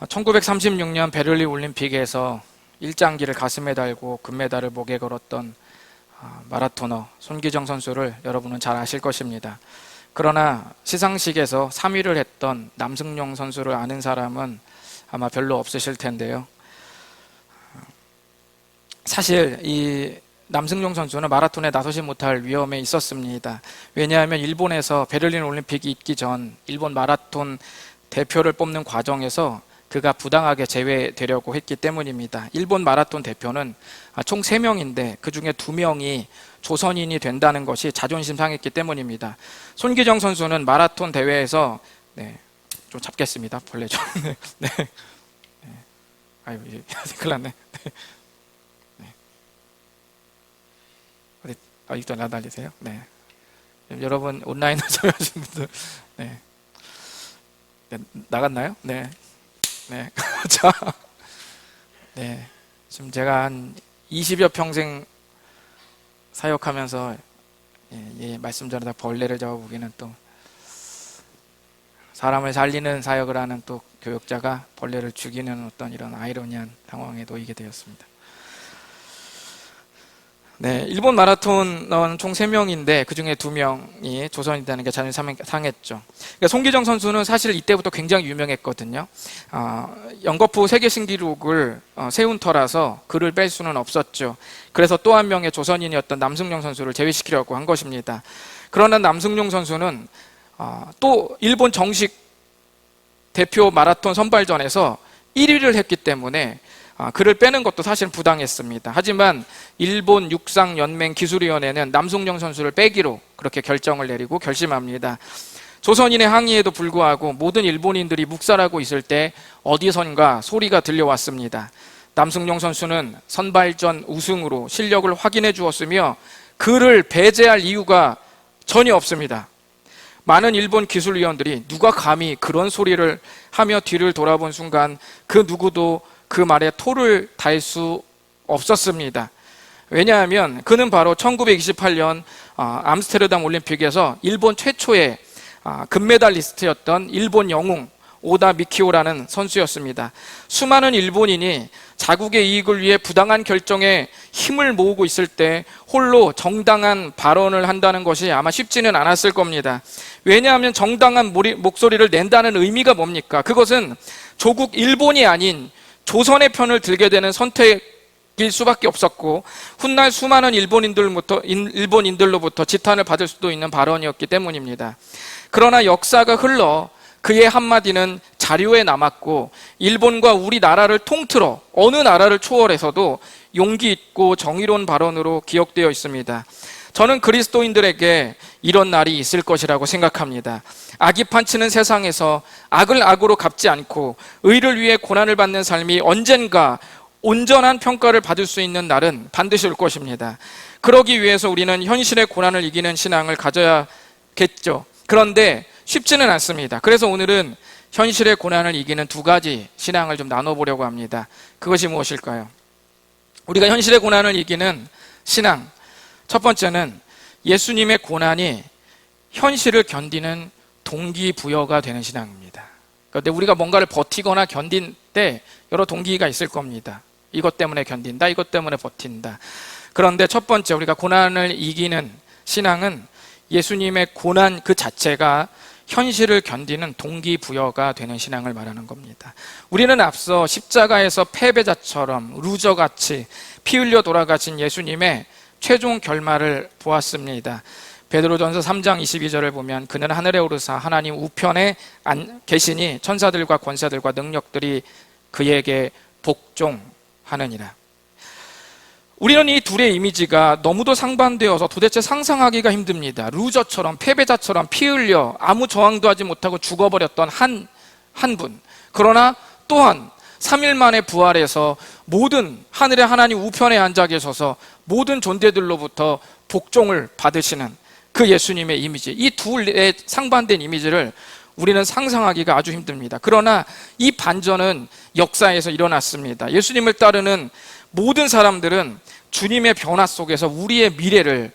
1936년 베를린 올림픽에서 일장기를 가슴에 달고 금메달을 목에 걸었던 마라토너 손기정 선수를 여러분은 잘 아실 것입니다. 그러나 시상식에서 3위를 했던 남승용 선수를 아는 사람은 아마 별로 없으실 텐데요. 사실 이 남승용 선수는 마라톤에 나서지 못할 위험에 있었습니다. 왜냐하면 일본에서 베를린 올림픽이 있기 전 일본 마라톤 대표를 뽑는 과정에서 그가 부당하게 제외되려고 했기 때문입니다. 일본 마라톤 대표는 총 3명인데 그 중에 2명이 조선인이 된다는 것이 자존심 상했기 때문입니다. 손기정 선수는 마라톤 대회에서 좀 잡겠습니다. 벌레 좀. 네. 아유, 큰일 났네. 어디 아직도 나달리세요? 네. 여러분 온라인으로 참여하신 분들, 네. 나갔나요? 네. 네. 자, 네. 지금 제가 한 20여 평생 사역하면서 말씀 전에 다 벌레를 잡아보기는 또 사람을 살리는 사역을 하는 또 교역자가 벌레를 죽이는 어떤 이런 아이러니한 상황에 놓이게 되었습니다. 네, 일본 마라톤은 총 3명인데 그 중에 2명이 조선이라는 게 자존심 상했죠. 그러니까 손기정 선수는 사실 이때부터 굉장히 유명했거든요. 영거푸 세계 신기록을 세운 터라서 그를 뺄 수는 없었죠. 그래서 또 한 명의 조선인이었던 남승용 선수를 제외시키려고 한 것입니다. 그러나 남승용 선수는 또 일본 정식 대표 마라톤 선발전에서 1위를 했기 때문에 그를 빼는 것도 사실 부당했습니다. 하지만 일본 육상연맹 기술위원회는 남승용 선수를 빼기로 그렇게 결정을 내리고 결심합니다. 조선인의 항의에도 불구하고 모든 일본인들이 묵살하고 있을 때 어디선가 소리가 들려왔습니다. 남승용 선수는 선발전 우승으로 실력을 확인해 주었으며 그를 배제할 이유가 전혀 없습니다. 많은 일본 기술위원들이 누가 감히 그런 소리를 하며 뒤를 돌아본 순간 그 누구도 그 말에 토를 달 수 없었습니다. 왜냐하면 그는 바로 1928년 암스테르담 올림픽에서 일본 최초의 금메달리스트였던 일본 영웅 오다 미키오라는 선수였습니다. 수많은 일본인이 자국의 이익을 위해 부당한 결정에 힘을 모으고 있을 때 홀로 정당한 발언을 한다는 것이 아마 쉽지는 않았을 겁니다. 왜냐하면 정당한 목소리를 낸다는 의미가 뭡니까? 그것은 조국 일본이 아닌 조선의 편을 들게 되는 선택일 수밖에 없었고 훗날 수많은 일본인들로부터 지탄을 받을 수도 있는 발언이었기 때문입니다. 그러나 역사가 흘러 그의 한마디는 자료에 남았고 일본과 우리나라를 통틀어 어느 나라를 초월해서도 용기 있고 정의로운 발언으로 기억되어 있습니다. 저는 그리스도인들에게 이런 날이 있을 것이라고 생각합니다. 악이 판치는 세상에서 악을 악으로 갚지 않고 의를 위해 고난을 받는 삶이 언젠가 온전한 평가를 받을 수 있는 날은 반드시 올 것입니다. 그러기 위해서 우리는 현실의 고난을 이기는 신앙을 가져야겠죠. 그런데 쉽지는 않습니다. 그래서 오늘은 현실의 고난을 이기는 2가지 신앙을 좀 나눠보려고 합니다. 그것이 무엇일까요? 우리가 현실의 고난을 이기는 신앙, 첫 번째는 예수님의 고난이 현실을 견디는 동기부여가 되는 신앙입니다. 그런데 우리가 뭔가를 버티거나 견딘 때 여러 동기가 있을 겁니다. 이것 때문에 견딘다, 이것 때문에 버틴다. 그런데 첫 번째 우리가 고난을 이기는 신앙은 예수님의 고난 그 자체가 현실을 견디는 동기부여가 되는 신앙을 말하는 겁니다. 우리는 앞서 십자가에서 패배자처럼 루저같이 피 흘려 돌아가신 예수님의 최종 결말을 보았습니다. 베드로전서 3장 22절을 보면 그는 하늘에 오르사 하나님 우편에 계시니 천사들과 권세들과 능력들이 그에게 복종하느니라. 우리는 이 둘의 이미지가 너무도 상반되어서 도대체 상상하기가 힘듭니다. 루저처럼 패배자처럼 피 흘려 아무 저항도 하지 못하고 죽어버렸던 한 분. 그러나 또한 3일 만에 부활해서 모든 하늘의 하나님 우편에 앉아 계셔서 모든 존재들로부터 복종을 받으시는 그 예수님의 이미지, 이 둘의 상반된 이미지를 우리는 상상하기가 아주 힘듭니다. 그러나 이 반전은 역사에서 일어났습니다. 예수님을 따르는 모든 사람들은 주님의 변화 속에서 우리의 미래를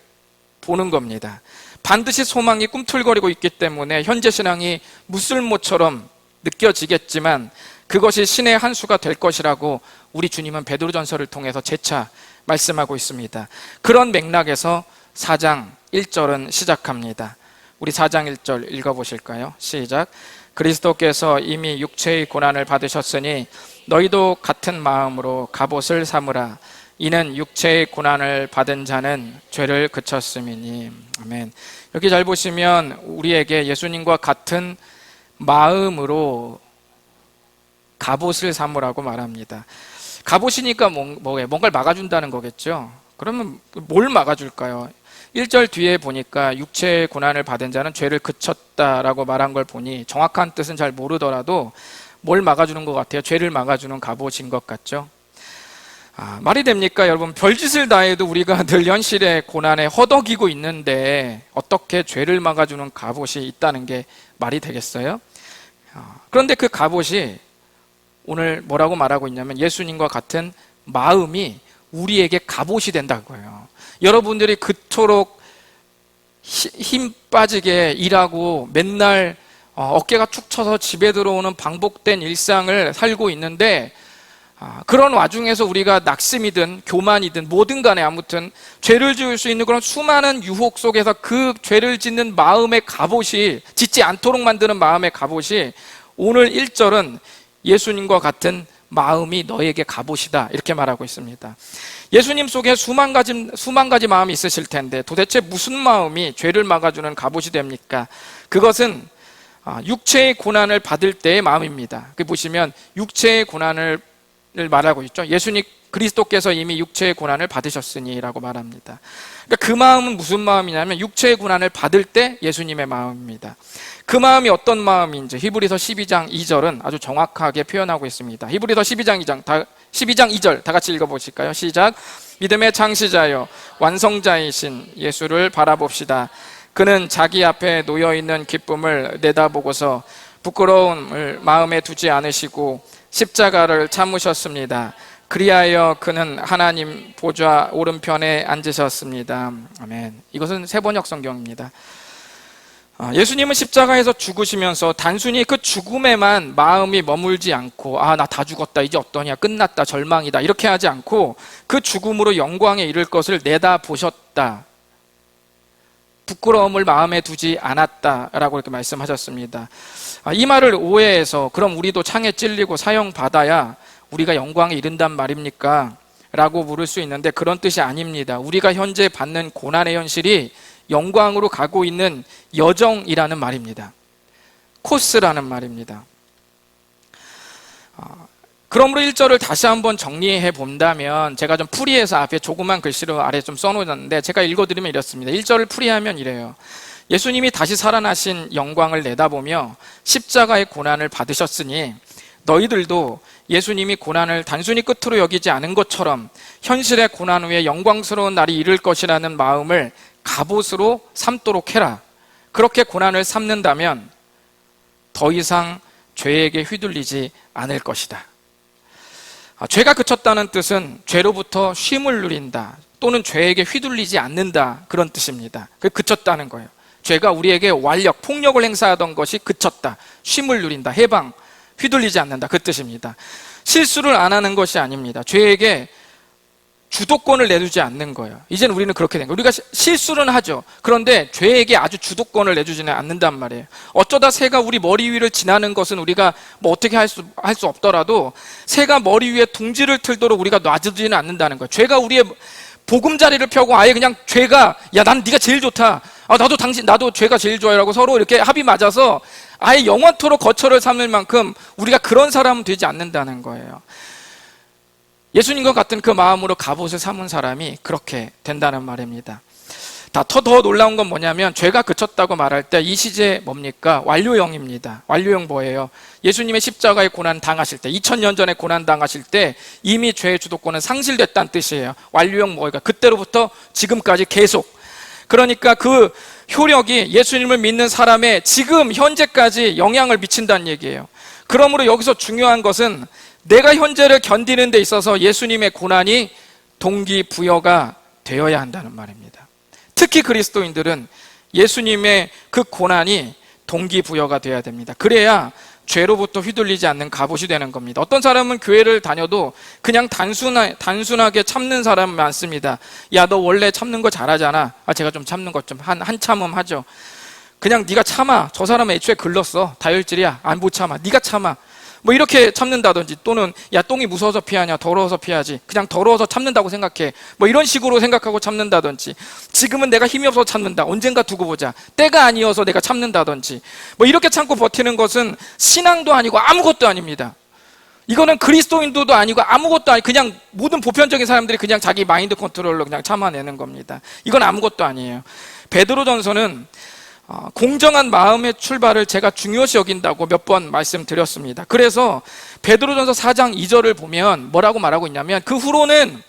보는 겁니다. 반드시 소망이 꿈틀거리고 있기 때문에 현재 신앙이 무쓸모처럼 느껴지겠지만 그것이 신의 한 수가 될 것이라고 우리 주님은 베드로전서를 통해서 재차 말씀하고 있습니다. 그런 맥락에서 4장 1절은 시작합니다. 우리 4장 1절 읽어보실까요? 시작. 그리스도께서 이미 육체의 고난을 받으셨으니 너희도 같은 마음으로 갑옷을 삼으라. 이는 육체의 고난을 받은 자는 죄를 그쳤음이니. 아멘. 여기 잘 보시면 우리에게 예수님과 같은 마음으로 갑옷을 삼으라고 말합니다. 갑옷이니까 뭐예요? 뭔가를 막아준다는 거겠죠. 그러면 뭘 막아줄까요? 1절 뒤에 보니까 육체의 고난을 받은 자는 죄를 그쳤다라고 말한 걸 보니 정확한 뜻은 잘 모르더라도 뭘 막아주는 것 같아요? 죄를 막아주는 갑옷인 것 같죠. 말이 됩니까? 여러분, 별짓을 다 해도 우리가 늘 현실의 고난에 허덕이고 있는데 어떻게 죄를 막아주는 갑옷이 있다는 게 말이 되겠어요? 그런데 그 갑옷이 오늘 뭐라고 말하고 있냐면 예수님과 같은 마음이 우리에게 갑옷이 된다고요. 여러분들이 그토록 힘 빠지게 일하고 맨날 어깨가 축 처서 집에 들어오는 반복된 일상을 살고 있는데 그런 와중에서 우리가 낙심이든 교만이든 뭐든 간에 아무튼 죄를 지을 수 있는 그런 수많은 유혹 속에서 그 죄를 짓는 마음의 갑옷이, 짓지 않도록 만드는 마음의 갑옷이, 오늘 1절은 예수님과 같은 마음이 너에게 갑옷이다 이렇게 말하고 있습니다. 예수님 속에 수만 가지 마음이 있으실 텐데 도대체 무슨 마음이 죄를 막아주는 갑옷이 됩니까? 그것은 육체의 고난을 받을 때의 마음입니다. 그 보시면 육체의 고난을 말하고 있죠. 예수님 그리스도께서 이미 육체의 고난을 받으셨으니 라고 말합니다. 그러니까 그 마음은 무슨 마음이냐면 육체의 고난을 받을 때 예수님의 마음입니다. 그 마음이 어떤 마음인지 히브리서 12장 2절은 아주 정확하게 표현하고 있습니다. 히브리서 12장 2절 다 같이 읽어보실까요? 시작. 믿음의 창시자여 완성자이신 예수를 바라봅시다. 그는 자기 앞에 놓여있는 기쁨을 내다보고서 부끄러움을 마음에 두지 않으시고 십자가를 참으셨습니다. 그리하여 그는 하나님 보좌 오른편에 앉으셨습니다. 아멘. 이것은 세번역 성경입니다. 예수님은 십자가에서 죽으시면서 단순히 그 죽음에만 마음이 머물지 않고 나 다 죽었다 이제 어떠냐 끝났다 절망이다 이렇게 하지 않고 그 죽음으로 영광에 이를 것을 내다보셨다. 부끄러움을 마음에 두지 않았다라고 이렇게 말씀하셨습니다. 이 말을 오해해서 그럼 우리도 창에 찔리고 사형받아야 우리가 영광에 이른단 말입니까? 라고 물을 수 있는데 그런 뜻이 아닙니다. 우리가 현재 받는 고난의 현실이 영광으로 가고 있는 여정이라는 말입니다. 코스라는 말입니다. 그러므로 1절을 다시 한번 정리해 본다면 제가 좀 풀이해서 앞에 조그만 글씨로 아래 좀 써놓았는데 제가 읽어드리면 이렇습니다. 1절을 풀이하면 이래요. 예수님이 다시 살아나신 영광을 내다보며 십자가의 고난을 받으셨으니 너희들도 예수님이 고난을 단순히 끝으로 여기지 않은 것처럼 현실의 고난 후에 영광스러운 날이 이를 것이라는 마음을 갑옷으로 삼도록 해라. 그렇게 고난을 삼는다면 더 이상 죄에게 휘둘리지 않을 것이다. 죄가 그쳤다는 뜻은 죄로부터 쉼을 누린다 또는 죄에게 휘둘리지 않는다 그런 뜻입니다. 그쳤다는 거예요. 죄가 우리에게 완력, 폭력을 행사하던 것이 그쳤다. 쉼을 누린다, 해방, 휘둘리지 않는다 그 뜻입니다. 실수를 안 하는 것이 아닙니다. 죄에게 주도권을 내두지 않는 거예요. 이제는 우리는 그렇게 된 거예요. 우리가 실수는 하죠. 그런데 죄에게 아주 주도권을 내주지는 않는단 말이에요. 어쩌다 새가 우리 머리 위를 지나는 것은 우리가 뭐 어떻게 할 수 없더라도 새가 머리 위에 둥지를 틀도록 우리가 놔두지는 않는다는 거예요. 죄가 우리의 보금자리를 펴고 아예 그냥 죄가 난 네가 제일 좋다. 나도 죄가 제일 좋아요라고 서로 이렇게 합이 맞아서 아예 영원토록 거처를 삼을 만큼 우리가 그런 사람은 되지 않는다는 거예요. 예수님과 같은 그 마음으로 갑옷을 삼은 사람이 그렇게 된다는 말입니다. 더 놀라운 건 뭐냐면 죄가 그쳤다고 말할 때 이 시제 뭡니까? 완료형입니다. 완료형 뭐예요? 예수님의 십자가의 고난 당하실 때 2000년 전에 고난 당하실 때 이미 죄의 주도권은 상실됐다는 뜻이에요. 완료형 뭐예요? 그때로부터 지금까지 계속, 그러니까 그 효력이 예수님을 믿는 사람의 지금 현재까지 영향을 미친다는 얘기예요. 그러므로 여기서 중요한 것은 내가 현재를 견디는 데 있어서 예수님의 고난이 동기부여가 되어야 한다는 말입니다. 특히 그리스도인들은 예수님의 그 고난이 동기부여가 되어야 됩니다. 그래야 죄로부터 휘둘리지 않는 갑옷이 되는 겁니다. 어떤 사람은 교회를 다녀도 그냥 단순하게 참는 사람 많습니다. 야, 너 원래 참는 거 잘하잖아. 제가 좀 참는 것 좀 한참음 하죠. 그냥 네가 참아. 저 사람은 애초에 글렀어. 다혈질이야. 안 못 참아. 네가 참아. 뭐 이렇게 참는다든지, 또는 야, 똥이 무서워서 피하냐, 더러워서 피하지, 그냥 더러워서 참는다고 생각해, 뭐 이런 식으로 생각하고 참는다든지, 지금은 내가 힘이 없어서 참는다, 언젠가 두고 보자, 때가 아니어서 내가 참는다든지, 뭐 이렇게 참고 버티는 것은 신앙도 아니고 아무것도 아닙니다. 이거는 그리스도인도 아니고 아무것도 아니고 그냥 모든 보편적인 사람들이 그냥 자기 마인드 컨트롤로 그냥 참아내는 겁니다. 이건 아무것도 아니에요. 베드로전서는 공정한 마음의 출발을 제가 중요시 여긴다고 몇 번 말씀드렸습니다. 그래서 베드로전서 4장 2절을 보면 뭐라고 말하고 있냐면, 그 후로는,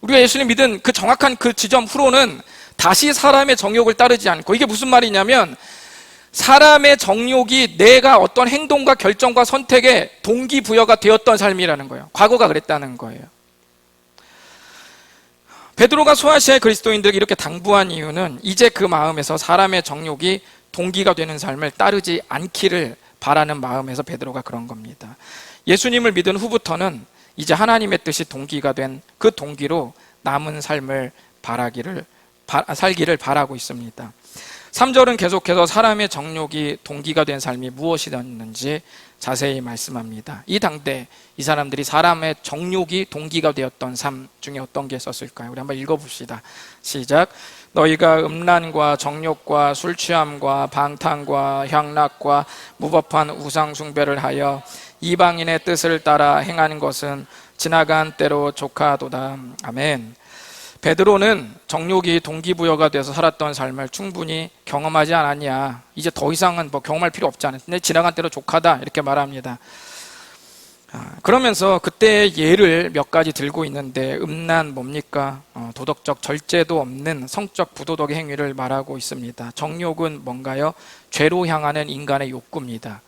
우리가 예수님 믿은 그 정확한 그 지점 후로는 다시 사람의 정욕을 따르지 않고, 이게 무슨 말이냐면 사람의 정욕이 내가 어떤 행동과 결정과 선택의 동기부여가 되었던 삶이라는 거예요. 과거가 그랬다는 거예요. 베드로가 소아시아의 그리스도인들에게 이렇게 당부한 이유는 이제 그 마음에서 사람의 정욕이 동기가 되는 삶을 따르지 않기를 바라는 마음에서 베드로가 그런 겁니다. 예수님을 믿은 후부터는 이제 하나님의 뜻이 동기가 된 그 동기로 남은 삶을 살기를 바라고 있습니다. 3절은 계속해서 사람의 정욕이 동기가 된 삶이 무엇이었는지 자세히 말씀합니다. 이 당대 이 사람들이 사람의 정욕이 동기가 되었던 삶 중에 어떤 게 있었을까요? 우리 한번 읽어봅시다. 시작. 너희가 음란과 정욕과 술 취함과 방탕과 향락과 무법한 우상 숭배를 하여 이방인의 뜻을 따라 행하는 것은 지나간 때로 족하도다. 아멘. 베드로는 정욕이 동기부여가 돼서 살았던 삶을 충분히 경험하지 않았냐, 이제 더 이상은 뭐 경험할 필요 없지 않은데 지나간 대로 족하다, 이렇게 말합니다. 그러면서 그때의 예를 몇 가지 들고 있는데, 음란 뭡니까? 도덕적 절제도 없는 성적 부도덕의 행위를 말하고 있습니다. 정욕은 뭔가요? 죄로 향하는 인간의 욕구입니다.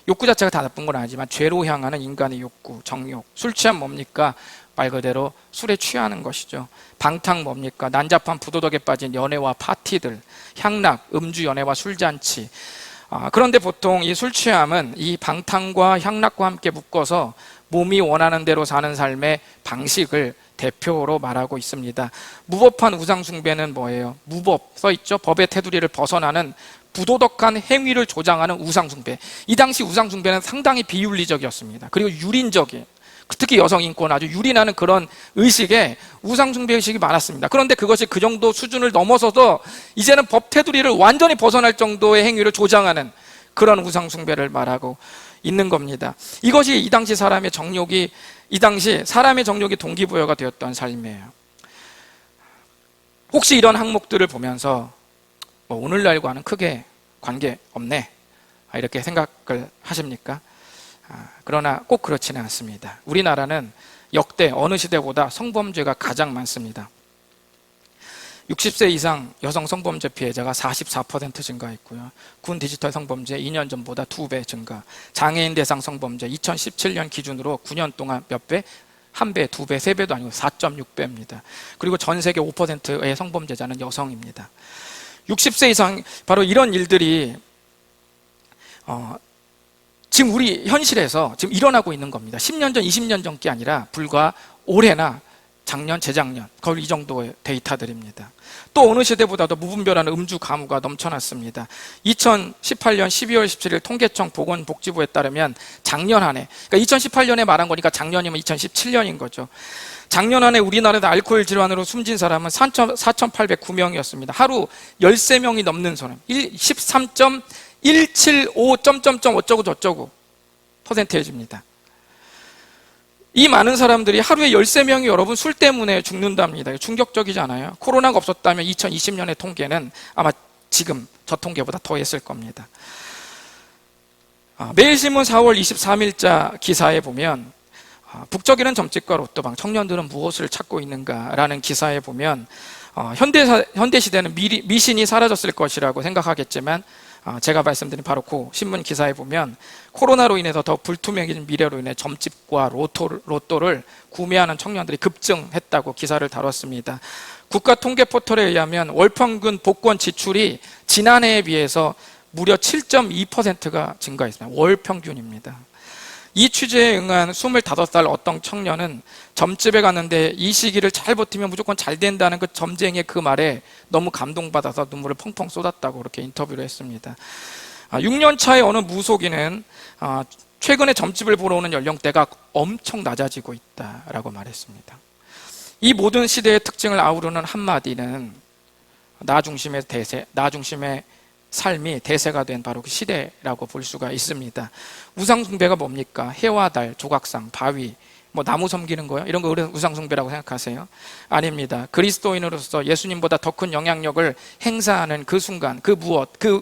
욕구 자체가 다 나쁜 건 아니지만 죄로 향하는 인간의 욕구, 정욕. 술 취함 뭡니까? 말 그대로 술에 취하는 것이죠. 방탕 뭡니까? 난잡한 부도덕에 빠진 연애와 파티들. 향락, 음주, 연애와 술잔치. 그런데 보통 이 술 취함은 이 방탕과 향락과 함께 묶어서 몸이 원하는 대로 사는 삶의 방식을 대표로 말하고 있습니다. 무법한 우상 숭배는 뭐예요? 무법 써있죠? 법의 테두리를 벗어나는 부도덕한 행위를 조장하는 우상 숭배. 이 당시 우상 숭배는 상당히 비윤리적이었습니다. 그리고 유린적이에요. 특히 여성 인권 아주 유린하는 그런 의식에 우상 숭배 의식이 많았습니다. 그런데 그것이 그 정도 수준을 넘어서서 이제는 법 테두리를 완전히 벗어날 정도의 행위를 조장하는 그런 우상 숭배를 말하고 있는 겁니다. 이것이 이 당시 사람의 정욕이 동기부여가 되었던 삶이에요. 혹시 이런 항목들을 보면서 오늘날과는 크게 관계 없네, 이렇게 생각을 하십니까? 그러나 꼭 그렇지는 않습니다. 우리나라는 역대 어느 시대보다 성범죄가 가장 많습니다. 60세 이상 여성 성범죄 피해자가 44% 증가했고요. 군 디지털 성범죄 2년 전보다 2배 증가. 장애인 대상 성범죄 2017년 기준으로 9년 동안 몇 배? 1배, 2배, 3배도 아니고 4.6배입니다. 그리고 전 세계 5%의 성범죄자는 여성입니다. 60세 이상, 바로 이런 일들이 지금 우리 현실에서 지금 일어나고 있는 겁니다. 10년 전, 20년 전게 아니라 불과 올해나 작년, 재작년, 거의 이 정도의 데이터들입니다. 또 어느 시대보다도 무분별한 음주 가무가 넘쳐났습니다. 2018년 12월 17일 통계청 보건복지부에 따르면 작년 한 해, 그러니까 2018년에 말한 거니까 작년이면 2017년인 거죠. 작년 한 해 우리나라에서 알코올 질환으로 숨진 사람은 4,809명이었습니다. 하루 13명이 넘는 사람, 13.175 어쩌고 저쩌고 퍼센테이지입니다. 이 많은 사람들이 하루에 13명이 여러분 술 때문에 죽는답니다. 충격적이지 않아요? 코로나가 없었다면 2020년의 통계는 아마 지금 저 통계보다 더 했을 겁니다. 매일신문 4월 23일자 기사에 보면 북적이는 점집과 로또방, 청년들은 무엇을 찾고 있는가라는 기사에 보면 현대시대는 미신이 사라졌을 것이라고 생각하겠지만 제가 말씀드린 바로 그 신문 기사에 보면 코로나로 인해서 더 불투명해진 미래로 인해 점집과 로또를 구매하는 청년들이 급증했다고 기사를 다뤘습니다. 국가통계포털에 의하면 월 평균 복권 지출이 지난해에 비해서 무려 7.2%가 증가했습니다. 월 평균입니다. 이 취재에 응한 25살 어떤 청년은 점집에 갔는데 이 시기를 잘 버티면 무조건 잘 된다는 그 점쟁이의 그 말에 너무 감동받아서 눈물을 펑펑 쏟았다고 그렇게 인터뷰를 했습니다. 6년 차의 어느 무속인은 최근에 점집을 보러 오는 연령대가 엄청 낮아지고 있다라고 말했습니다. 이 모든 시대의 특징을 아우르는 한마디는 나 중심의 대세, 나 중심의 삶이 대세가 된 바로 그 시대라고 볼 수가 있습니다. 우상숭배가 뭡니까? 해와 달, 조각상, 바위, 나무 섬기는 거요? 이런 거 우상숭배라고 생각하세요? 아닙니다. 그리스도인으로서 예수님보다 더 큰 영향력을 행사하는 그 순간, 그 무엇, 그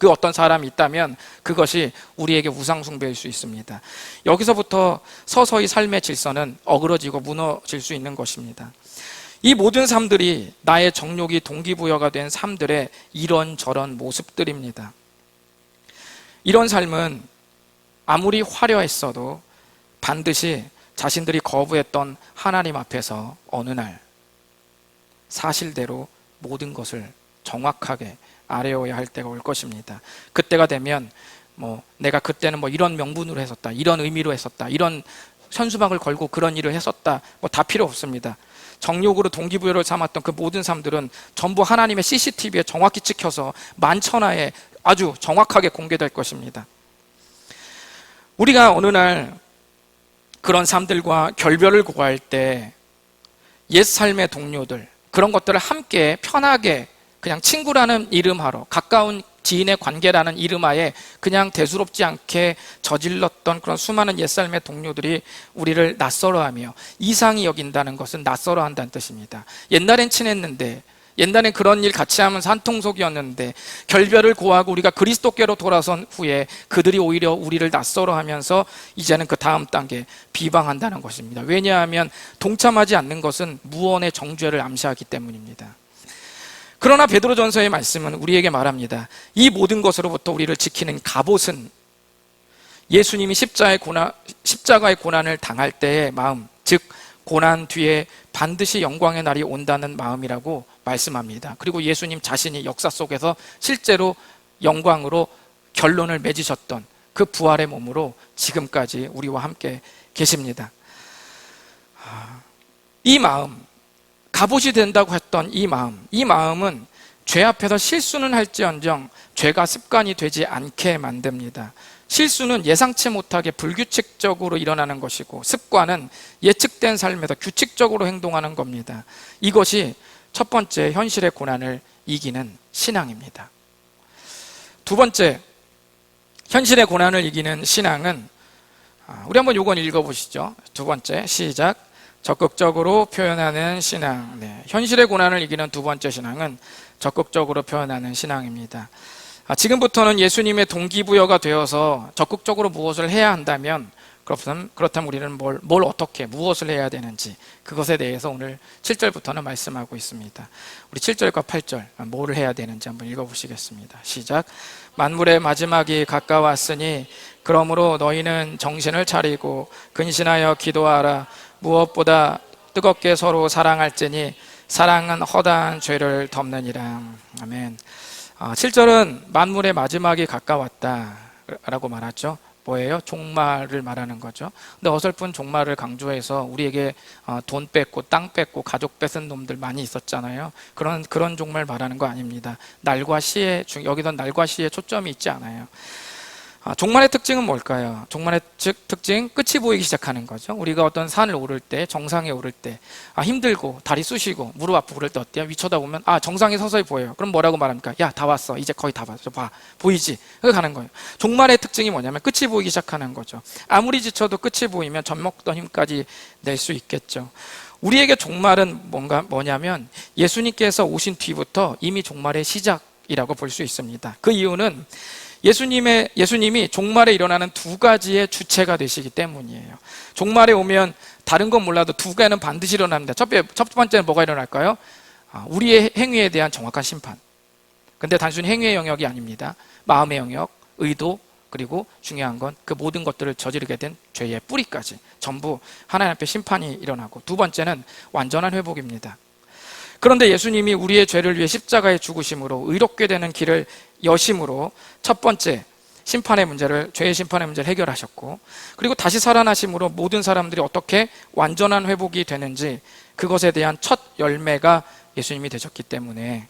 어떤 사람이 있다면 그것이 우리에게 우상숭배일 수 있습니다. 여기서부터 서서히 삶의 질서는 어그러지고 무너질 수 있는 것입니다. 이 모든 삶들이 나의 정욕이 동기부여가 된 삶들의 이런저런 모습들입니다. 이런 삶은 아무리 화려했어도 반드시 자신들이 거부했던 하나님 앞에서 어느 날 사실대로 모든 것을 정확하게 아뢰어야 할 때가 올 것입니다. 그때가 되면 내가 그때는 이런 명분으로 했었다, 이런 의미로 했었다, 이런 현수막을 걸고 그런 일을 했었다, 다 필요 없습니다. 정욕으로 동기부여를 삼았던 그 모든 삶들은 전부 하나님의 CCTV에 정확히 찍혀서 만천하에 아주 정확하게 공개될 것입니다. 우리가 어느 날 그런 삶들과 결별을 고할 때 옛 삶의 동료들, 그런 것들을 함께 편하게 그냥 친구라는 이름하로, 가까운 지인의 관계라는 이름하에 그냥 대수롭지 않게 저질렀던 그런 수많은 옛삶의 동료들이 우리를 낯설어하며 이상히 여긴다는 것은 낯설어한다는 뜻입니다. 옛날엔 친했는데, 옛날엔 그런 일 같이 하면서 한통속이었는데 결별을 고하고 우리가 그리스도께로 돌아선 후에 그들이 오히려 우리를 낯설어하면서 이제는 그 다음 단계 비방한다는 것입니다. 왜냐하면 동참하지 않는 것은 무언의 정죄를 암시하기 때문입니다. 그러나 베드로전서의 말씀은 우리에게 말합니다. 이 모든 것으로부터 우리를 지키는 갑옷은 예수님이 십자가의 고난을 당할 때의 마음, 즉 고난 뒤에 반드시 영광의 날이 온다는 마음이라고 말씀합니다. 그리고 예수님 자신이 역사 속에서 실제로 영광으로 결론을 맺으셨던 그 부활의 몸으로 지금까지 우리와 함께 계십니다. 이 마음, 갑옷이 된다고 했던 이 마음은 죄 앞에서 실수는 할지언정 죄가 습관이 되지 않게 만듭니다. 실수는 예상치 못하게 불규칙적으로 일어나는 것이고 습관은 예측된 삶에서 규칙적으로 행동하는 겁니다. 이것이 첫 번째 현실의 고난을 이기는 신앙입니다. 두 번째 현실의 고난을 이기는 신앙은 우리 한번 요건 읽어보시죠. 두 번째 시작. 적극적으로 표현하는 신앙. 현실의 고난을 이기는 두 번째 신앙은 적극적으로 표현하는 신앙입니다. 지금부터는 예수님의 동기부여가 되어서 적극적으로 무엇을 해야 한다면 그렇다면 우리는 뭘 어떻게 무엇을 해야 되는지 그것에 대해서 오늘 7절부터는 말씀하고 있습니다. 우리 7절과 8절 뭐를 해야 되는지 한번 읽어보시겠습니다. 시작. 만물의 마지막이 가까웠으니 그러므로 너희는 정신을 차리고 근신하여 기도하라. 무엇보다 뜨겁게 서로 사랑할지니 사랑은 허다한 죄를 덮느니라. 아멘. 7절은 만물의 마지막이 가까웠다라고 말하죠. 뭐예요? 종말을 말하는 거죠. 근데 어설픈 종말을 강조해서 우리에게 돈 뺏고 땅 뺏고 가족 뺏은 놈들 많이 있었잖아요. 그런 종말 말하는 거 아닙니다. 날과 시에 여기서 날과 시에 초점이 있지 않아요. 종말의 특징은 뭘까요? 종말의 특징, 끝이 보이기 시작하는 거죠. 우리가 어떤 산을 오를 때, 정상에 오를 때 힘들고 다리 쑤시고 무릎 아프고 그럴 때 어때요? 위쳐다 보면 정상이 서서히 보여요. 그럼 뭐라고 말합니까? 야, 다 왔어. 이제 거의 다 왔어. 봐, 보이지? 그렇게 가는 거예요. 종말의 특징이 뭐냐면 끝이 보이기 시작하는 거죠. 아무리 지쳐도 끝이 보이면 젖먹던 힘까지 낼 수 있겠죠. 우리에게 종말은 뭐냐면 예수님께서 오신 뒤부터 이미 종말의 시작이라고 볼 수 있습니다. 그 이유는 예수님이 종말에 일어나는 두 가지의 주체가 되시기 때문이에요. 종말에 오면 다른 건 몰라도 두 가지는 반드시 일어납니다. 첫 번째는 뭐가 일어날까요? 우리의 행위에 대한 정확한 심판. 근데 단순히 행위의 영역이 아닙니다. 마음의 영역, 의도, 그리고 중요한 건 그 모든 것들을 저지르게 된 죄의 뿌리까지 전부 하나님 앞에 심판이 일어나고, 두 번째는 완전한 회복입니다. 그런데 예수님이 우리의 죄를 위해 십자가에 죽으심으로 의롭게 되는 길을 여심으로 첫 번째 심판의 문제를, 죄의 심판의 문제를 해결하셨고, 그리고 다시 살아나심으로 모든 사람들이 어떻게 완전한 회복이 되는지 그것에 대한 첫 열매가 예수님이 되셨기 때문에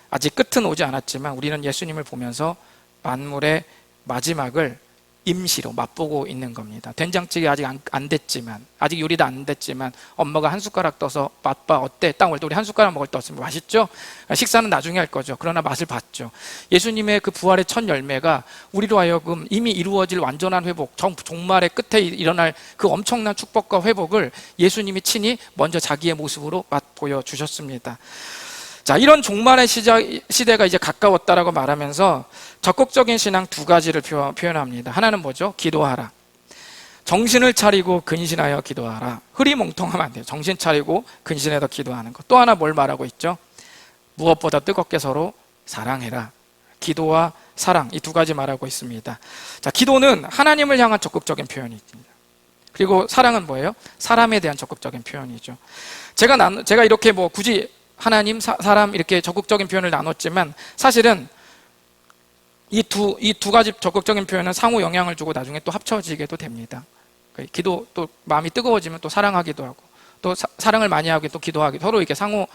아직 끝은 오지 않았지만 우리는 예수님을 보면서 만물의 마지막을 임시로 맛보고 있는 겁니다. 된장찌개 아직 안 됐지만, 아직 요리도 안 됐지만 엄마가 한 숟가락 떠서 맛봐, 어때? 딱 먹을 때 우리 한 숟가락 먹을 때 어떻습니까? 맛있죠? 식사는 나중에 할 거죠. 그러나 맛을 봤죠. 예수님의 그 부활의 첫 열매가 우리로 하여금 이미 이루어질 완전한 회복, 종말의 끝에 일어날 그 엄청난 축복과 회복을 예수님이 친히 먼저 자기의 모습으로 맛보여 주셨습니다. 자, 이런 종말의 시대가 이제 가까웠다라고 말하면서 적극적인 신앙 두 가지를 표현합니다. 하나는 뭐죠? 기도하라. 정신을 차리고 근신하여 기도하라. 흐리멍텅하면 안 돼요. 정신 차리고 근신해서 기도하는 것. 또 하나 뭘 말하고 있죠? 무엇보다 뜨겁게 서로 사랑해라. 기도와 사랑, 이 두 가지 말하고 있습니다. 자, 기도는 하나님을 향한 적극적인 표현입니다. 그리고 사랑은 뭐예요? 사람에 대한 적극적인 표현이죠. 제가 이렇게 뭐 굳이 하나님, 사람 이렇게 적극적인 표현을 나눴지만 사실은 이 두 가지 적극적인 표현은 상호 영향을 주고 나중에 또 합쳐지게도 됩니다. 기도, 또 마음이 뜨거워지면 또 사랑하기도 하고, 또 사랑을 많이 하고 또 기도하기, 서로 이렇게 상호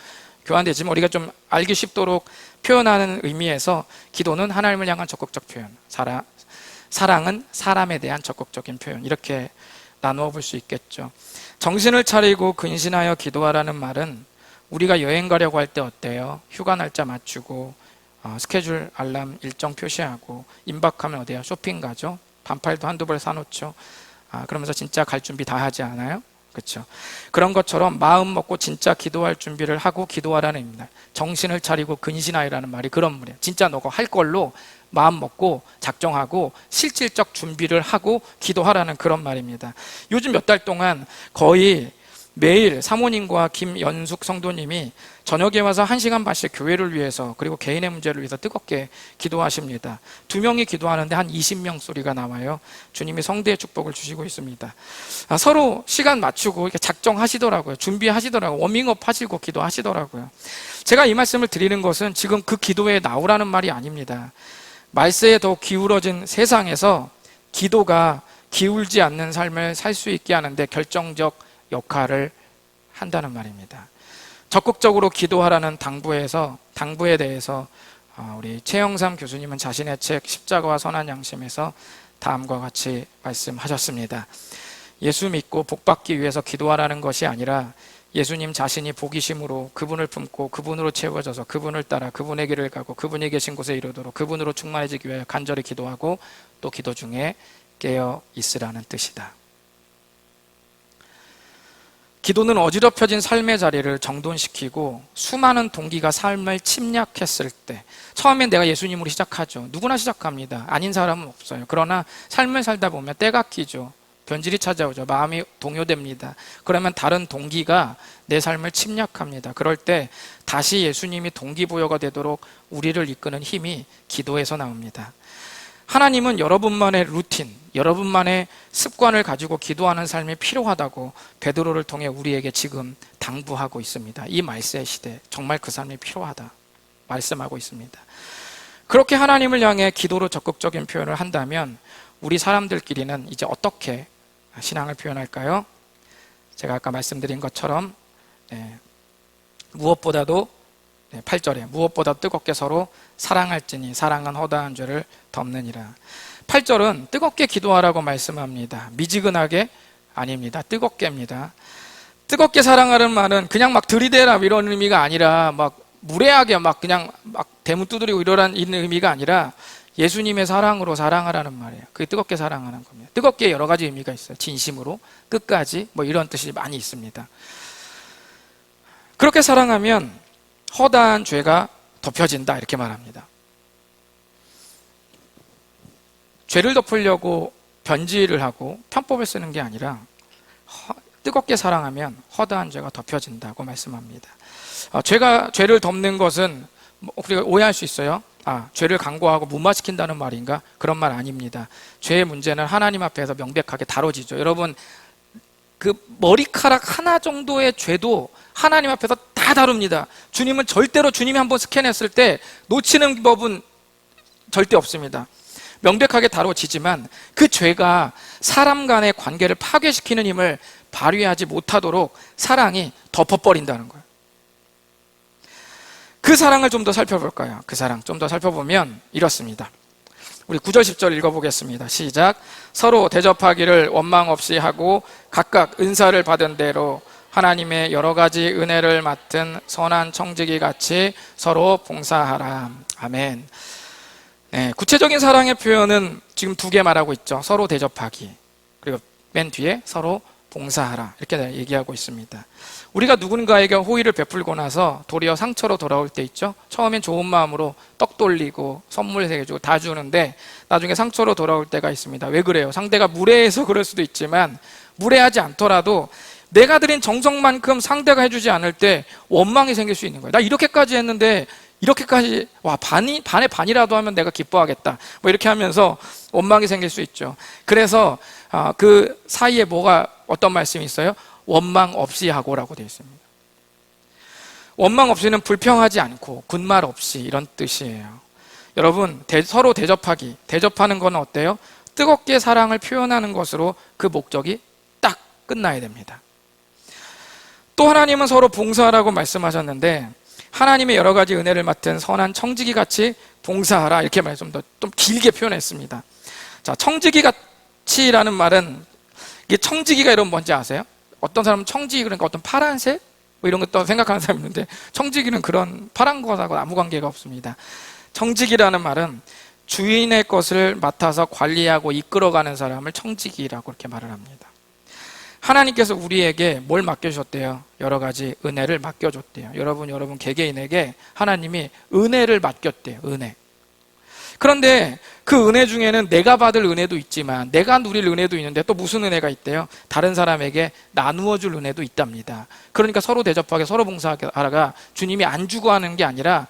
교환되지만 우리가 좀 알기 쉽도록 표현하는 의미에서 기도는 하나님을 향한 적극적 표현, 사랑은 사람에 대한 적극적인 표현, 이렇게 나누어 볼 수 있겠죠. 정신을 차리고 근신하여 기도하라는 말은 우리가 여행 가려고 할 때 어때요? 휴가 날짜 맞추고 스케줄 알람 일정 표시하고 임박하면 어디야? 쇼핑 가죠? 반팔도 한두 벌 사놓죠. 그러면서 진짜 갈 준비 다 하지 않아요? 그렇죠? 그런 것처럼 마음 먹고 진짜 기도할 준비를 하고 기도하라는 의미입니다. 정신을 차리고 근신하여라는 말이 그런 말이에요. 진짜 너가 할 걸로 마음 먹고 작정하고 실질적 준비를 하고 기도하라는 그런 말입니다. 요즘 몇 달 동안 거의 매일 사모님과 김연숙 성도님이 저녁에 와서 1시간 반씩 교회를 위해서 그리고 개인의 문제를 위해서 뜨겁게 기도하십니다. 2명이 기도하는데 한 20명 소리가 나와요. 주님이 성대의 축복을 주시고 있습니다. 서로 시간 맞추고 이렇게 작정하시더라고요. 준비하시더라고요. 워밍업 하시고 기도하시더라고요. 제가 이 말씀을 드리는 것은 지금 그 기도에 나오라는 말이 아닙니다. 말세에 더 기울어진 세상에서 기도가 기울지 않는 삶을 살 수 있게 하는데 결정적 역할을 한다는 말입니다. 적극적으로 기도하라는 당부에 대해서 우리 최영삼 교수님은 자신의 책 십자가와 선한 양심에서 다음과 같이 말씀하셨습니다. 예수 믿고 복받기 위해서 기도하라는 것이 아니라 예수님 자신이 복이심으로 그분을 품고 그분으로 채워져서 그분을 따라 그분의 길을 가고 그분이 계신 곳에 이르도록 그분으로 충만해지기 위하여 간절히 기도하고 또 기도 중에 깨어 있으라는 뜻이다. 기도는 어지럽혀진 삶의 자리를 정돈시키고 수많은 동기가 삶을 침략했을 때, 처음엔 내가 예수님으로 시작하죠. 누구나 시작합니다. 아닌 사람은 없어요. 그러나 삶을 살다 보면 때가 끼죠. 변질이 찾아오죠. 마음이 동요됩니다. 그러면 다른 동기가 내 삶을 침략합니다. 그럴 때 다시 예수님이 동기부여가 되도록 우리를 이끄는 힘이 기도에서 나옵니다. 하나님은 여러분만의 루틴, 여러분만의 습관을 가지고 기도하는 삶이 필요하다고 베드로를 통해 우리에게 지금 당부하고 있습니다. 이 말세 시대 정말 그 삶이 필요하다 말씀하고 있습니다. 그렇게 하나님을 향해 기도로 적극적인 표현을 한다면 우리 사람들끼리는 이제 어떻게 신앙을 표현할까요? 제가 아까 말씀드린 것처럼 무엇보다도 8절에 무엇보다 뜨겁게 서로 사랑할지니 사랑은 허다한 죄를 덮느니라. 8절은 뜨겁게 기도하라고 말씀합니다. 미지근하게 아닙니다. 뜨겁게입니다. 뜨겁게 사랑하는 말은 그냥 막 들이대라 이런 의미가 아니라 막 무례하게 막 그냥 막 대문 두드리고 이러라는 의미가 아니라 예수님의 사랑으로 사랑하라는 말이에요. 그게 뜨겁게 사랑하는 겁니다. 뜨겁게 여러 가지 의미가 있어요. 진심으로 끝까지 뭐 이런 뜻이 많이 있습니다. 그렇게 사랑하면 허다한 죄가 덮여진다 이렇게 말합니다. 죄를 덮으려고 변질을 하고 편법을 쓰는 게 아니라 뜨겁게 사랑하면 허다한 죄가 덮여진다고 말씀합니다. 죄를 덮는 것은 우리가 오해할 수 있어요. 죄를 간과하고 무마시킨다는 말인가? 그런 말 아닙니다. 죄의 문제는 하나님 앞에서 명백하게 다뤄지죠. 여러분, 그 머리카락 하나 정도의 죄도 하나님 앞에서 다 다룹니다. 주님은 절대로 주님이 한번 스캔했을 때 놓치는 법은 절대 없습니다. 명백하게 다뤄지지만 그 죄가 사람 간의 관계를 파괴시키는 힘을 발휘하지 못하도록 사랑이 덮어버린다는 거예요. 그 사랑을 좀 더 살펴볼까요? 그 사랑 좀 더 살펴보면 이렇습니다. 우리 9절 10절 읽어보겠습니다. 시작. 서로 대접하기를 원망 없이 하고 각각 은사를 받은 대로 하나님의 여러 가지 은혜를 맡은 선한 청지기 같이 서로 봉사하라. 아멘. 네, 구체적인 사랑의 표현은 지금 두 개 말하고 있죠. 서로 대접하기, 그리고 맨 뒤에 서로 봉사하라, 이렇게 얘기하고 있습니다. 우리가 누군가에게 호의를 베풀고 나서 도리어 상처로 돌아올 때 있죠. 처음엔 좋은 마음으로 떡 돌리고 선물 해주고 다 주는데 나중에 상처로 돌아올 때가 있습니다. 왜 그래요? 상대가 무례해서 그럴 수도 있지만, 무례하지 않더라도 내가 드린 정성만큼 상대가 해주지 않을 때 원망이 생길 수 있는 거예요. 나 이렇게까지 했는데 이렇게까지, 반의 반이라도 하면 내가 기뻐하겠다, 뭐 이렇게 하면서 원망이 생길 수 있죠. 그래서 그 사이에 어떤 말씀이 있어요? 원망 없이 하고라고 되어 있습니다. 원망 없이는 불평하지 않고 군말 없이, 이런 뜻이에요. 여러분, 서로 대접하는 건 어때요? 뜨겁게 사랑을 표현하는 것으로 그 목적이 딱 끝나야 됩니다. 또 하나님은 서로 봉사하라고 말씀하셨는데, 하나님의 여러 가지 은혜를 맡은 선한 청지기 같이 봉사하라, 이렇게 좀 길게 표현했습니다. 자, 청지기 같이라는 말은, 이게 청지기가 이런 뭔지 아세요? 어떤 사람은 청지기, 그러니까 어떤 파란색 뭐 이런 것도 생각하는 사람이 있는데, 청지기는 그런 파란 것하고 아무 관계가 없습니다. 청지기라는 말은 주인의 것을 맡아서 관리하고 이끌어가는 사람을 청지기라고 이렇게 말을 합니다. 하나님께서 우리에게 뭘 맡겨주셨대요? 여러 가지 은혜를 맡겨줬대요. 여러분 개개인에게 하나님이 은혜를 맡겼대요. 은혜. 그런데 그 은혜 중에는 내가 받을 은혜도 있지만, 내가 누릴 은혜도 있는데 또 무슨 은혜가 있대요? 다른 사람에게 나누어 줄 은혜도 있답니다. 그러니까 서로 대접하게, 서로 봉사하라가 주님이 안 주고 하는 게 아니라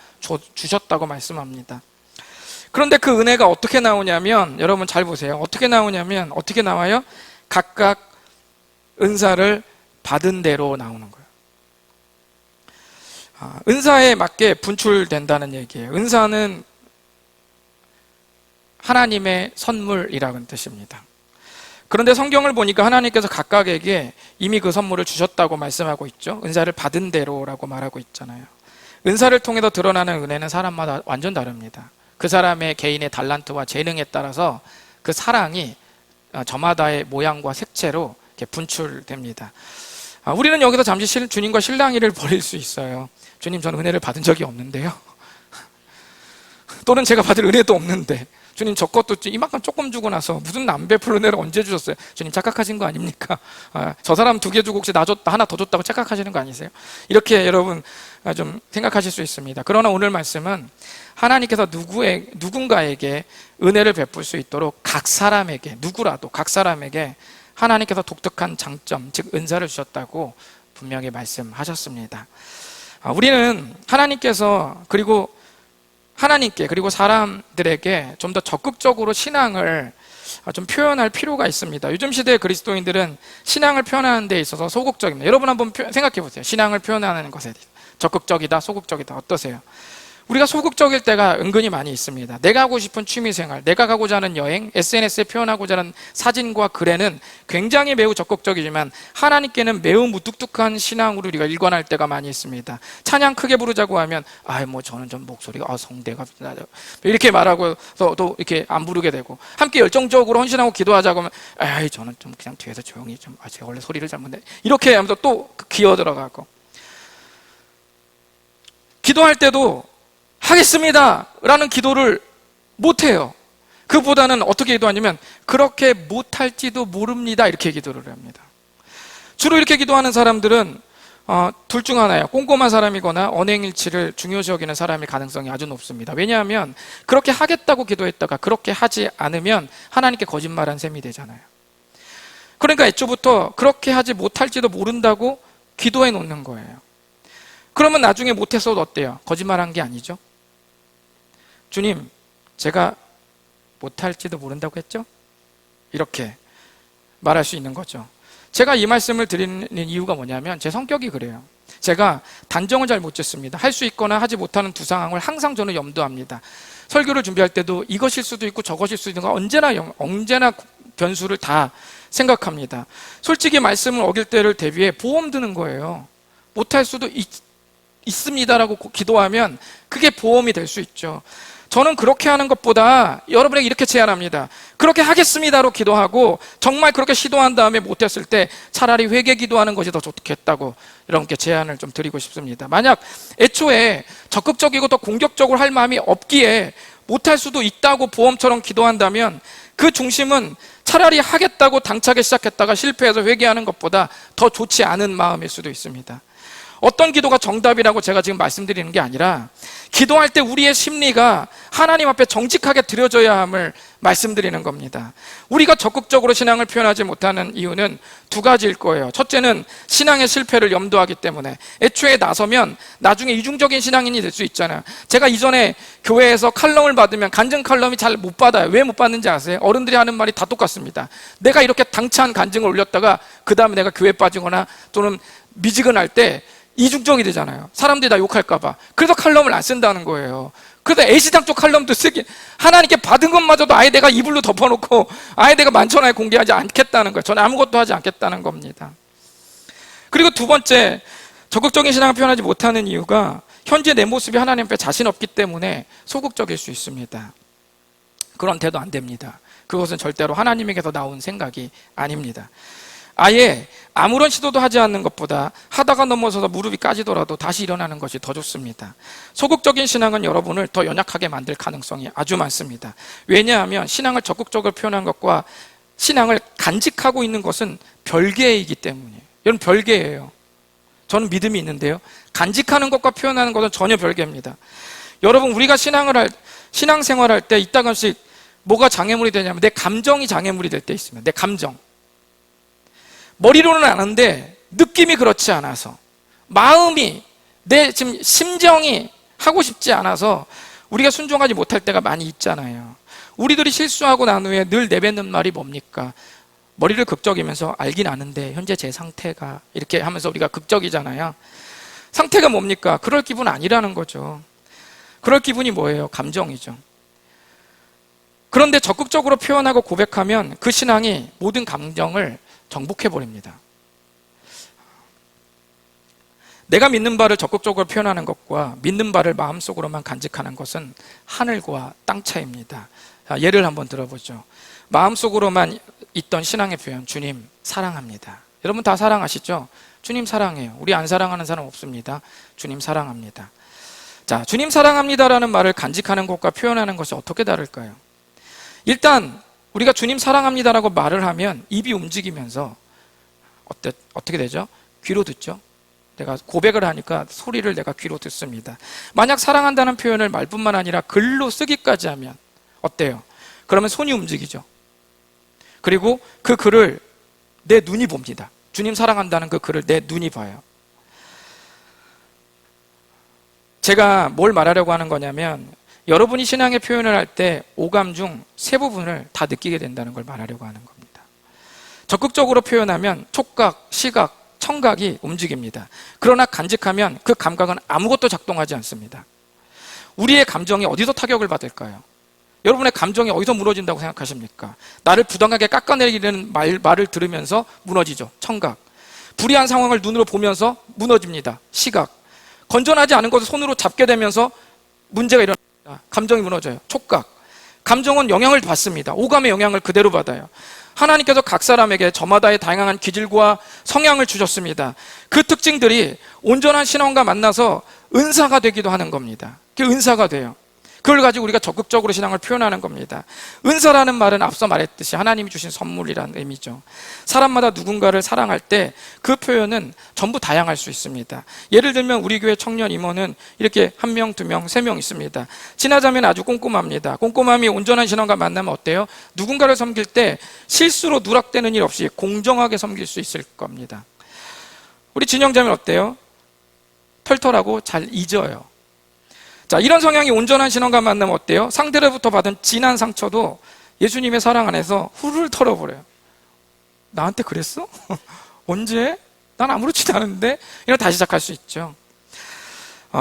주셨다고 말씀합니다. 그런데 그 은혜가 어떻게 나오냐면, 여러분 잘 보세요. 어떻게 나와요? 각각 은사를 받은 대로 나오는 거예요. 은사에 맞게 분출된다는 얘기예요. 은사는 하나님의 선물이라는 뜻입니다. 그런데 성경을 보니까 하나님께서 각각에게 이미 그 선물을 주셨다고 말씀하고 있죠. 은사를 받은 대로라고 말하고 있잖아요. 은사를 통해서 드러나는 은혜는 사람마다 완전 다릅니다. 그 사람의 개인의 달란트와 재능에 따라서 그 사랑이 저마다의 모양과 색채로 이렇게 분출됩니다. 우리는 여기서 잠시 주님과 실랑이를 벌일 수 있어요. 주님, 저는 은혜를 받은 적이 없는데요. 또는 제가 받을 은혜도 없는데, 주님 저 것도 이만큼 조금 주고 나서 무슨 안 베풀 은혜를 언제 주셨어요? 주님 착각하신 거 아닙니까? 저 사람 2개 주고 혹시 나 줬다, 하나 더 줬다고 착각하시는 거 아니세요? 이렇게 여러분 좀 생각하실 수 있습니다. 그러나 오늘 말씀은 하나님께서 누군가에게 은혜를 베풀 수 있도록 각 사람에게, 누구라도 각 사람에게 하나님께서 독특한 장점, 즉 은사를 주셨다고 분명히 말씀하셨습니다. 우리는 하나님께서 하나님께 그리고 사람들에게 좀 더 적극적으로 신앙을 좀 표현할 필요가 있습니다. 요즘 시대의 그리스도인들은 신앙을 표현하는 데 있어서 소극적입니다. 여러분 한번 생각해 보세요. 신앙을 표현하는 것에 대해서 적극적이다, 소극적이다, 어떠세요? 우리가 소극적일 때가 은근히 많이 있습니다. 내가 하고 싶은 취미생활, 내가 가고자 하는 여행, SNS에 표현하고자 하는 사진과 글에는 굉장히 매우 적극적이지만 하나님께는 매우 무뚝뚝한 신앙으로 우리가 일관할 때가 많이 있습니다. 찬양 크게 부르자고 하면 저는 좀 목소리가 성대가 이렇게 말하고 또 이렇게 안 부르게 되고, 함께 열정적으로 헌신하고 기도하자고 하면 저는 좀 그냥 뒤에서 조용히 제가 원래 소리를 잘못해, 이렇게 하면서 또 기어 들어가고, 기도할 때도 하겠습니다 라는 기도를 못해요. 그보다는 어떻게 기도하냐면 그렇게 못할지도 모릅니다, 이렇게 기도를 합니다. 주로 이렇게 기도하는 사람들은 둘 중 하나예요. 꼼꼼한 사람이거나 언행일치를 중요시 여기는 사람의 가능성이 아주 높습니다. 왜냐하면 그렇게 하겠다고 기도했다가 그렇게 하지 않으면 하나님께 거짓말한 셈이 되잖아요. 그러니까 애초부터 그렇게 하지 못할지도 모른다고 기도해 놓는 거예요. 그러면 나중에 못했어도 어때요? 거짓말한 게 아니죠? 주님, 제가 못할지도 모른다고 했죠? 이렇게 말할 수 있는 거죠. 제가 이 말씀을 드리는 이유가 뭐냐면 제 성격이 그래요. 제가 단정을 잘 못 짓습니다. 할 수 있거나 하지 못하는 두 상황을 항상 저는 염두합니다. 설교를 준비할 때도 이것일 수도 있고 저것일 수도 있는 거 언제나 변수를 다 생각합니다. 솔직히 말씀을 어길 때를 대비해 보험 드는 거예요. 못할 수도 있습니다라고 기도하면 그게 보험이 될 수 있죠. 저는 그렇게 하는 것보다 여러분에게 이렇게 제안합니다. 그렇게 하겠습니다로 기도하고 정말 그렇게 시도한 다음에 못했을 때 차라리 회개 기도하는 것이 더 좋겠다고 여러분께 제안을 좀 드리고 싶습니다. 만약 애초에 적극적이고 더 공격적으로 할 마음이 없기에 못할 수도 있다고 보험처럼 기도한다면 그 중심은 차라리 하겠다고 당차게 시작했다가 실패해서 회개하는 것보다 더 좋지 않은 마음일 수도 있습니다. 어떤 기도가 정답이라고 제가 지금 말씀드리는 게 아니라 기도할 때 우리의 심리가 하나님 앞에 정직하게 드려져야 함을 말씀드리는 겁니다. 우리가 적극적으로 신앙을 표현하지 못하는 이유는 두 가지일 거예요. 첫째는 신앙의 실패를 염두하기 때문에 애초에 나서면 나중에 이중적인 신앙인이 될 수 있잖아요. 제가 이전에 교회에서 칼럼을 받으면 간증 칼럼이 잘 못 받아요. 왜 못 받는지 아세요? 어른들이 하는 말이 다 똑같습니다. 내가 이렇게 당찬 간증을 올렸다가 그 다음에 내가 교회 빠지거나 또는 미지근할 때 이중적이 되잖아요. 사람들이 다 욕할까 봐. 그래서 칼럼을 안 쓴다는 거예요. 그래서 애시당초 칼럼도 하나님께 받은 것마저도 아예 내가 이불로 덮어놓고 아예 내가 만천하에 공개하지 않겠다는 거예요. 저는 아무것도 하지 않겠다는 겁니다. 그리고 두 번째, 적극적인 신앙을 표현하지 못하는 이유가 현재 내 모습이 하나님 앞에 자신 없기 때문에 소극적일 수 있습니다. 그런 태도 안 됩니다. 그것은 절대로 하나님에게서 나온 생각이 아닙니다. 아예 아무런 시도도 하지 않는 것보다 하다가 넘어져서 무릎이 까지더라도 다시 일어나는 것이 더 좋습니다. 소극적인 신앙은 여러분을 더 연약하게 만들 가능성이 아주 많습니다. 왜냐하면 신앙을 적극적으로 표현한 것과 신앙을 간직하고 있는 것은 별개이기 때문이에요. 여러분, 별개예요. 저는 믿음이 있는데요, 간직하는 것과 표현하는 것은 전혀 별개입니다. 여러분, 우리가 신앙생활할 때 이따금씩 뭐가 장애물이 되냐면 내 감정이 장애물이 될 때 있습니다. 내 감정. 머리로는 아는데 느낌이 그렇지 않아서, 마음이, 내 지금 심정이 하고 싶지 않아서 우리가 순종하지 못할 때가 많이 있잖아요. 우리들이 실수하고 난 후에 늘 내뱉는 말이 뭡니까? 머리를 극적이면서 알긴 아는데 현재 제 상태가, 이렇게 하면서 우리가 극적이잖아요. 상태가 뭡니까? 그럴 기분 아니라는 거죠. 그럴 기분이 뭐예요? 감정이죠. 그런데 적극적으로 표현하고 고백하면 그 신앙이 모든 감정을 정복해버립니다. 내가 믿는 바를 적극적으로 표현하는 것과 믿는 바를 마음속으로만 간직하는 것은 하늘과 땅 차이입니다. 예를 한번 들어보죠. 마음속으로만 있던 신앙의 표현, 주님 사랑합니다. 여러분 다 사랑하시죠? 주님 사랑해요. 우리 안 사랑하는 사람 없습니다. 주님 사랑합니다. 자, 주님 사랑합니다라는 말을 간직하는 것과 표현하는 것이 어떻게 다를까요? 일단 우리가 주님 사랑합니다라고 말을 하면 입이 움직이면서 어떻게 되죠? 귀로 듣죠? 내가 고백을 하니까 소리를 내가 귀로 듣습니다. 만약 사랑한다는 표현을 말뿐만 아니라 글로 쓰기까지 하면 어때요? 그러면 손이 움직이죠. 그리고 그 글을 내 눈이 봅니다. 주님 사랑한다는 그 글을 내 눈이 봐요. 제가 뭘 말하려고 하는 거냐면, 여러분이 신앙의 표현을 할 때 오감 중 세 부분을 다 느끼게 된다는 걸 말하려고 하는 겁니다. 적극적으로 표현하면 촉각, 시각, 청각이 움직입니다. 그러나 간직하면 그 감각은 아무것도 작동하지 않습니다. 우리의 감정이 어디서 타격을 받을까요? 여러분의 감정이 어디서 무너진다고 생각하십니까? 나를 부당하게 깎아내리는 말을 들으면서 무너지죠. 청각. 불의한 상황을 눈으로 보면서 무너집니다. 시각. 건전하지 않은 것을 손으로 잡게 되면서 문제가 일어납니다. 감정이 무너져요. 촉각. 감정은 영향을 받습니다. 오감의 영향을 그대로 받아요. 하나님께서 각 사람에게 저마다의 다양한 기질과 성향을 주셨습니다. 그 특징들이 온전한 신앙과 만나서 은사가 되기도 하는 겁니다. 그게 은사가 돼요. 그걸 가지고 우리가 적극적으로 신앙을 표현하는 겁니다. 은사라는 말은 앞서 말했듯이 하나님이 주신 선물이라는 의미죠. 사람마다 누군가를 사랑할 때 그 표현은 전부 다양할 수 있습니다. 예를 들면 우리 교회 청년 임원은 이렇게 1명, 2명, 3명 있습니다. 지나자면 아주 꼼꼼합니다. 꼼꼼함이 온전한 신앙과 만나면 어때요? 누군가를 섬길 때 실수로 누락되는 일 없이 공정하게 섬길 수 있을 겁니다. 우리 진영자면 어때요? 털털하고 잘 잊어요. 자, 이런 성향이 온전한 신앙과 만나면 어때요? 상대로부터 받은 진한 상처도 예수님의 사랑 안에서 후루룩 털어버려요. 나한테 그랬어? 언제? 난 아무렇지도 않은데? 이런 다시 시작할 수 있죠.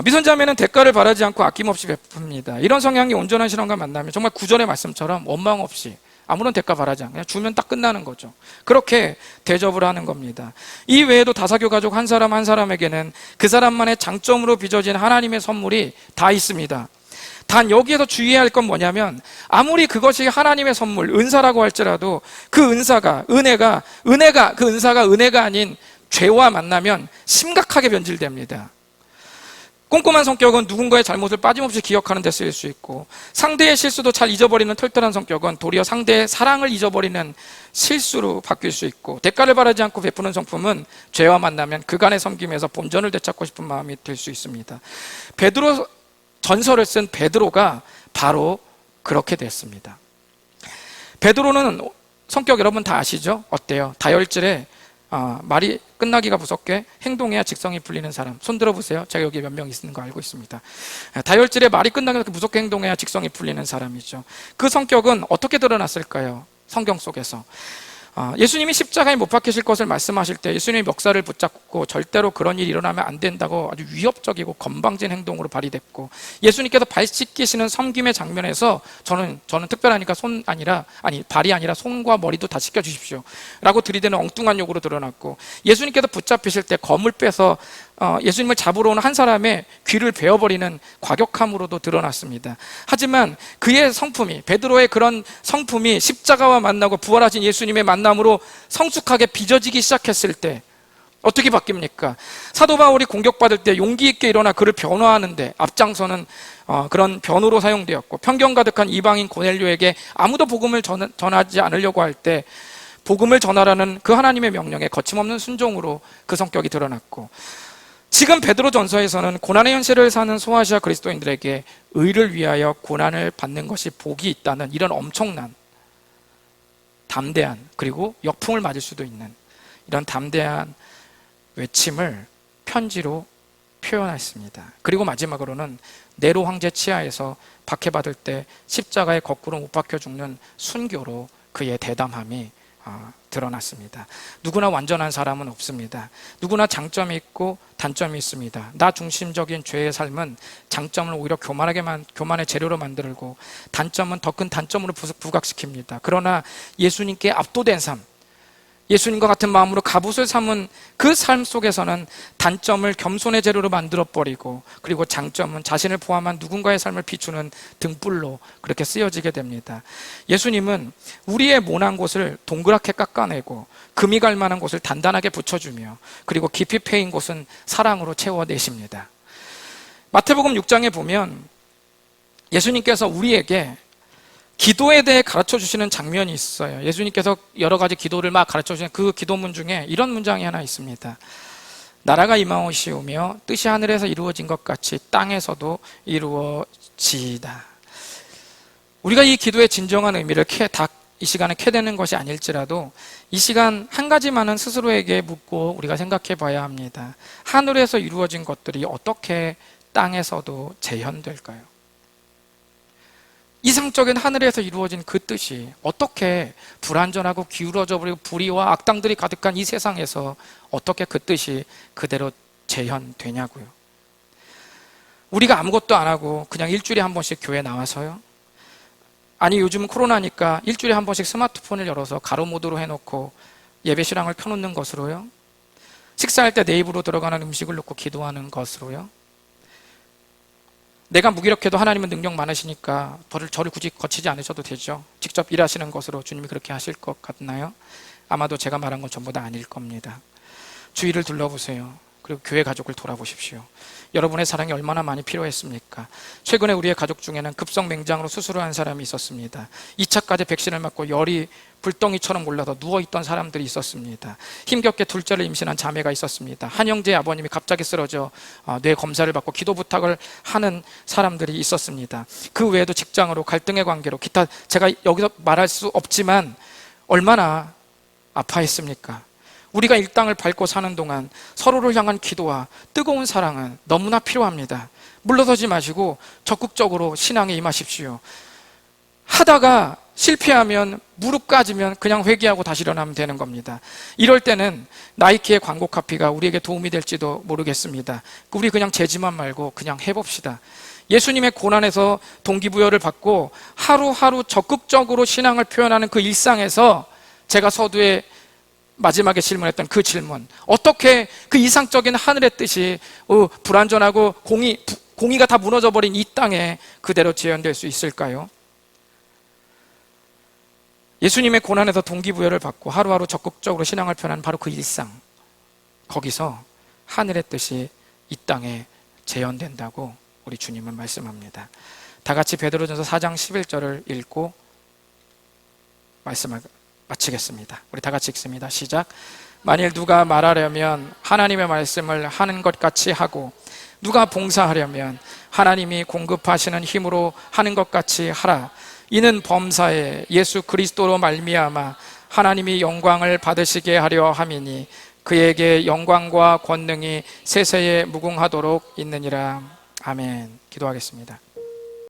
미선자매는 대가를 바라지 않고 아낌없이 베풉니다. 이런 성향이 온전한 신앙과 만나면 정말 구절의 말씀처럼 원망 없이 아무런 대가 바라지 않고 그냥 주면 딱 끝나는 거죠. 그렇게 대접을 하는 겁니다. 이 외에도 다사교 가족 한 사람 한 사람에게는 그 사람만의 장점으로 빚어진 하나님의 선물이 다 있습니다. 단 여기에서 주의해야 할 건 뭐냐면 아무리 그것이 하나님의 선물, 은사라고 할지라도 그 은사가 그 은사가 은혜가 아닌 죄와 만나면 심각하게 변질됩니다. 꼼꼼한 성격은 누군가의 잘못을 빠짐없이 기억하는 데 쓰일 수 있고, 상대의 실수도 잘 잊어버리는 털털한 성격은 도리어 상대의 사랑을 잊어버리는 실수로 바뀔 수 있고, 대가를 바라지 않고 베푸는 성품은 죄와 만나면 그간의 섬김에서 본전을 되찾고 싶은 마음이 들 수 있습니다. 베드로 전설을 쓴 베드로가 바로 그렇게 됐습니다. 베드로는 성격 여러분 다 아시죠? 어때요? 다혈질에 말이 끝나기가 무섭게 행동해야 직성이 풀리는 사람. 손 들어보세요. 제가 여기 몇 명 있는 거 알고 있습니다. 다혈질에 말이 끝나기가 무섭게 행동해야 직성이 풀리는 사람이죠. 그 성격은 어떻게 드러났을까요? 성경 속에서 예수님이 십자가에 못 박히실 것을 말씀하실 때 예수님이 멱살을 붙잡고 절대로 그런 일이 일어나면 안 된다고 아주 위협적이고 건방진 행동으로 발휘됐고, 예수님께서 발 씻기시는 섬김의 장면에서 저는 특별하니까 발이 아니라 손과 머리도 다 씻겨 주십시오 라고 들이대는 엉뚱한 요구로 드러났고, 예수님께서 붙잡히실 때 검을 빼서 예수님을 잡으러 오는 한 사람의 귀를 베어버리는 과격함으로도 드러났습니다. 하지만 그의 성품이, 베드로의 그런 성품이 십자가와 만나고 부활하신 예수님의 만남으로 성숙하게 빚어지기 시작했을 때 어떻게 바뀝니까? 사도 바울이 공격받을 때 용기 있게 일어나 그를 변호하는데 앞장서는 그런 변호로 사용되었고, 편견 가득한 이방인 고넬료에게 아무도 복음을 전하지 않으려고 할 때 복음을 전하라는 그 하나님의 명령에 거침없는 순종으로 그 성격이 드러났고, 지금 베드로 전서에서는 고난의 현실을 사는 소아시아 그리스도인들에게 의를 위하여 고난을 받는 것이 복이 있다는 이런 엄청난 담대한, 그리고 역풍을 맞을 수도 있는 이런 담대한 외침을 편지로 표현했습니다. 그리고 마지막으로는 네로 황제 치하에서 박해받을 때 십자가에 거꾸로 못 박혀 죽는 순교로 그의 대담함이 드러났습니다. 누구나 완전한 사람은 없습니다. 누구나 장점이 있고 단점이 있습니다. 나 중심적인 죄의 삶은 장점을 오히려 교만의 재료로 만들고, 단점은 더 큰 단점으로 부각시킵니다. 그러나 예수님께 압도된 삶, 예수님과 같은 마음으로 갑옷을 삼은 그 삶 속에서는 단점을 겸손의 재료로 만들어버리고, 그리고 장점은 자신을 포함한 누군가의 삶을 비추는 등불로 그렇게 쓰여지게 됩니다. 예수님은 우리의 모난 곳을 동그랗게 깎아내고 금이 갈 만한 곳을 단단하게 붙여주며, 그리고 깊이 패인 곳은 사랑으로 채워내십니다. 마태복음 6장에 보면 예수님께서 우리에게 기도에 대해 가르쳐 주시는 장면이 있어요. 예수님께서 여러 가지 기도를 막 가르쳐 주시는 그 기도문 중에 이런 문장이 하나 있습니다. 나라가 임하오시오며 뜻이 하늘에서 이루어진 것 같이 땅에서도 이루어지이다. 우리가 이 기도의 진정한 의미를 이 시간에 캐내는 것이 아닐지라도 이 시간 한 가지만은 스스로에게 묻고 우리가 생각해 봐야 합니다. 하늘에서 이루어진 것들이 어떻게 땅에서도 재현될까요? 이상적인 하늘에서 이루어진 그 뜻이 어떻게 불완전하고 기울어져 버리고 불의와 악당들이 가득한 이 세상에서 어떻게 그 뜻이 그대로 재현되냐고요. 우리가 아무것도 안 하고 그냥 일주일에 한 번씩 교회 나와서요? 아니 요즘은 코로나니까 일주일에 한 번씩 스마트폰을 열어서 가로 모드로 해놓고 예배 실황을 켜놓는 것으로요? 식사할 때 내 입으로 들어가는 음식을 놓고 기도하는 것으로요? 내가 무기력해도 하나님은 능력 많으시니까 저를 굳이 거치지 않으셔도 되죠. 직접 일하시는 것으로 주님이 그렇게 하실 것 같나요? 아마도 제가 말한 건 전부 다 아닐 겁니다. 주위를 둘러보세요. 그리고 교회 가족을 돌아보십시오. 여러분의 사랑이 얼마나 많이 필요했습니까? 최근에 우리의 가족 중에는 급성 맹장으로 수술을 한 사람이 있었습니다. 2차까지 백신을 맞고 열이 불덩이처럼 올라서 누워있던 사람들이 있었습니다. 힘겹게 둘째를 임신한 자매가 있었습니다. 한 형제의 아버님이 갑자기 쓰러져 뇌 검사를 받고 기도 부탁을 하는 사람들이 있었습니다. 그 외에도 직장으로, 갈등의 관계로, 기타 제가 여기서 말할 수 없지만 얼마나 아파했습니까? 우리가 이 땅을 밟고 사는 동안 서로를 향한 기도와 뜨거운 사랑은 너무나 필요합니다. 물러서지 마시고 적극적으로 신앙에 임하십시오. 하다가 실패하면 무릎 까지면 그냥 회개하고 다시 일어나면 되는 겁니다. 이럴 때는 나이키의 광고 카피가 우리에게 도움이 될지도 모르겠습니다. 우리 그냥 재지만 말고 그냥 해봅시다. 예수님의 고난에서 동기부여를 받고 하루하루 적극적으로 신앙을 표현하는 그 일상에서 제가 서두에 마지막에 질문했던 그 질문, 어떻게 그 이상적인 하늘의 뜻이 불완전하고 공의가 다 무너져버린 이 땅에 그대로 재현될 수 있을까요? 예수님의 고난에서 동기부여를 받고 하루하루 적극적으로 신앙을 표현하는 바로 그 일상, 거기서 하늘의 뜻이 이 땅에 재현된다고 우리 주님은 말씀합니다. 다 같이 베드로전서 4장 11절을 읽고 말씀을 마치겠습니다. 우리 다 같이 읽습니다. 시작. 만일 누가 말하려면 하나님의 말씀을 하는 것 같이 하고, 누가 봉사하려면 하나님이 공급하시는 힘으로 하는 것 같이 하라. 이는 범사에 예수 그리스도로 말미암아 하나님이 영광을 받으시게 하려 함이니 그에게 영광과 권능이 세세에 무궁하도록 있느니라. 아멘. 기도하겠습니다.